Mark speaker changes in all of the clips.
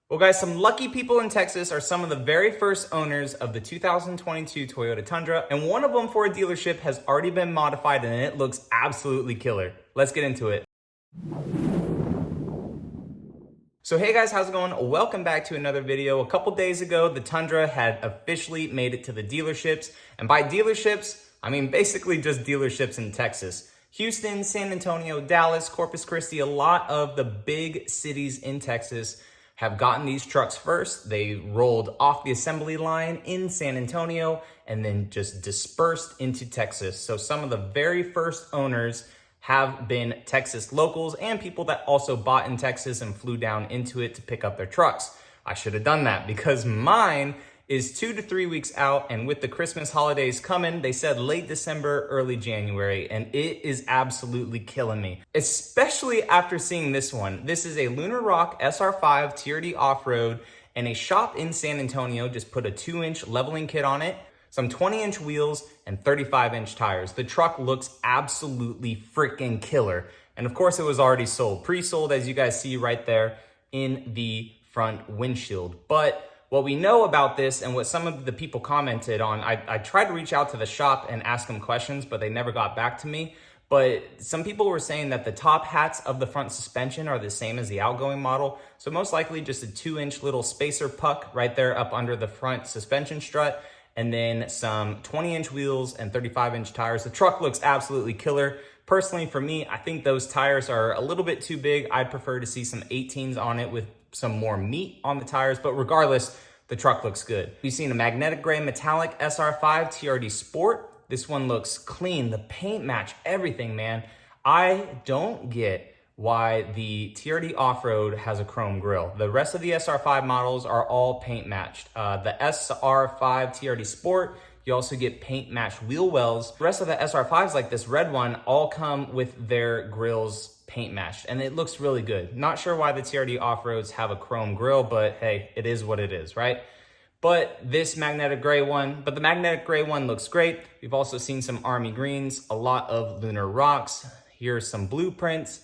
Speaker 1: Well guys, some lucky people in Texas are some of the very first owners of the 2022 Toyota Tundra, and one of them for a dealership has already been modified and it looks absolutely killer. Let's get into it. So hey guys, how's it going? Welcome back to another video. A couple days ago, the Tundra had officially made it to the dealerships, and by dealerships, I mean basically just dealerships in Texas. Houston, San Antonio, Dallas, Corpus Christi, a lot of the big cities in Texas have gotten these trucks first. They rolled off the assembly line in San Antonio and then just dispersed into Texas. So some of the very first owners have been Texas locals and people that also bought in Texas and flew down into it to pick up their trucks. I should have done that because mine is 2 to 3 weeks out, and with the Christmas holidays coming, they said late December, early January, and it is absolutely killing me, especially after seeing this one. This is a Lunar Rock SR5 TRD off-road, and a shop in San Antonio just put a 2-inch leveling kit on it, some 20-inch wheels, and 35-inch tires. The truck looks absolutely freaking killer. And of course, it was already sold, pre-sold, as you guys see right there in the front windshield. But what we know about this and what some of the people commented on, I tried to reach out to the shop and ask them questions, but they never got back to me. But some people were saying that the top hats of the front suspension are the same as the outgoing model. So most likely just a 2-inch little spacer puck right there up under the front suspension strut, and then some 20-inch wheels and 35-inch tires. The truck looks absolutely killer. Personally, for me, I think those tires are a little bit too big. I'd prefer to see some 18s on it with some more meat on the tires, but regardless, the truck looks good. We've seen a magnetic gray metallic SR5 TRD Sport. This one looks clean. The paint match, everything, man. I don't get why the TRD Off-Road has a chrome grille. The rest of the SR5 models are all paint matched. The SR5 TRD Sport, you also get paint matched wheel wells. The rest of the SR5s, like this red one, all come with their grills paint matched, and it looks really good. Not sure why the TRD Off-Roads have a chrome grille, but hey, it is what it is, right? But this magnetic gray one, the magnetic gray one looks great. We've also seen some army greens, a lot of lunar rocks. Here's some blueprints.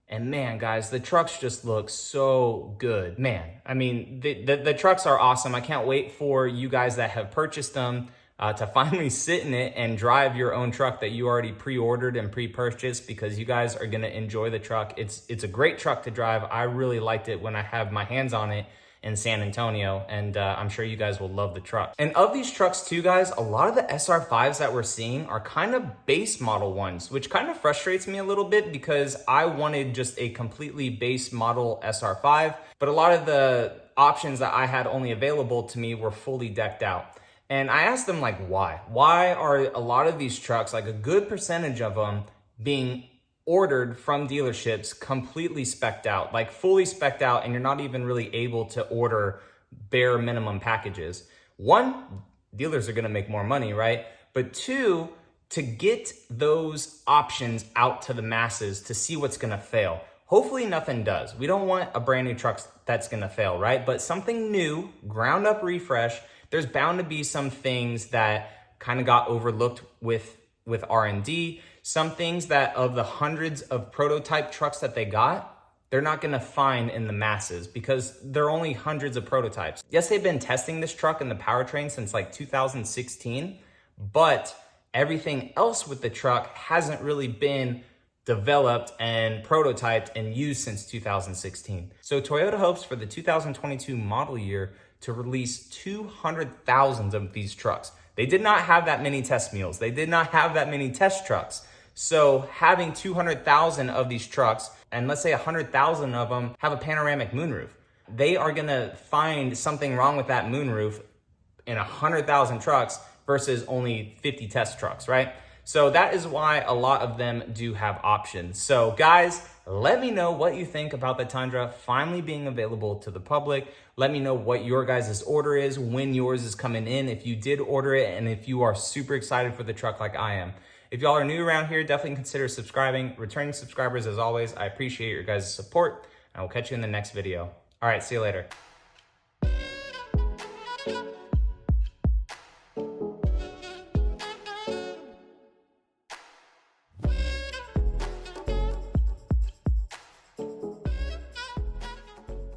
Speaker 1: And man, guys, the trucks just look so good. Man, I mean, the trucks are awesome. I can't wait for you guys that have purchased them to finally sit in it and drive your own truck that you already pre-ordered and pre-purchased, because you guys are gonna enjoy the truck. It's a great truck to drive. I really liked it when I have my hands on it in San Antonio, and I'm sure you guys will love the truck. And of these trucks too, guys, a lot of the SR5s that we're seeing are kind of base model ones, which kind of frustrates me a little bit because I wanted just a completely base model SR5, but a lot of the options that I had only available to me were fully decked out. And I asked them, like, why? Why are a lot of these trucks, like a good percentage of them, being ordered from dealerships completely specced out, like fully specced out, and you're not even really able to order bare minimum packages? One, dealers are gonna make more money, right? But two, to get those options out to the masses to see what's gonna fail. Hopefully nothing does. We don't want a brand new truck that's gonna fail, right? But something new, ground up refresh, there's bound to be some things that kind of got overlooked with R&D. Some things that of the hundreds of prototype trucks that they got, they're not gonna find in the masses because they're only hundreds of prototypes. Yes, they've been testing this truck and the powertrain since like 2016, but everything else with the truck hasn't really been developed and prototyped and used since 2016. So Toyota hopes for the 2022 model year to release 200,000 of these trucks. They did not have that many test mules. They did not have that many test trucks. So having 200,000 of these trucks, and let's say 100,000 of them have a panoramic moonroof, they are gonna find something wrong with that moonroof in 100,000 trucks versus only 50 test trucks, right? So that is why a lot of them do have options. So guys, let me know what you think about the Tundra finally being available to the public. Let me know what your guys' order is, when yours is coming in, if you did order it, and if you are super excited for the truck like I am. If y'all are new around here, definitely consider subscribing. Returning subscribers, as always, I appreciate your guys' support, and I will catch you in the next video. All right, see you later.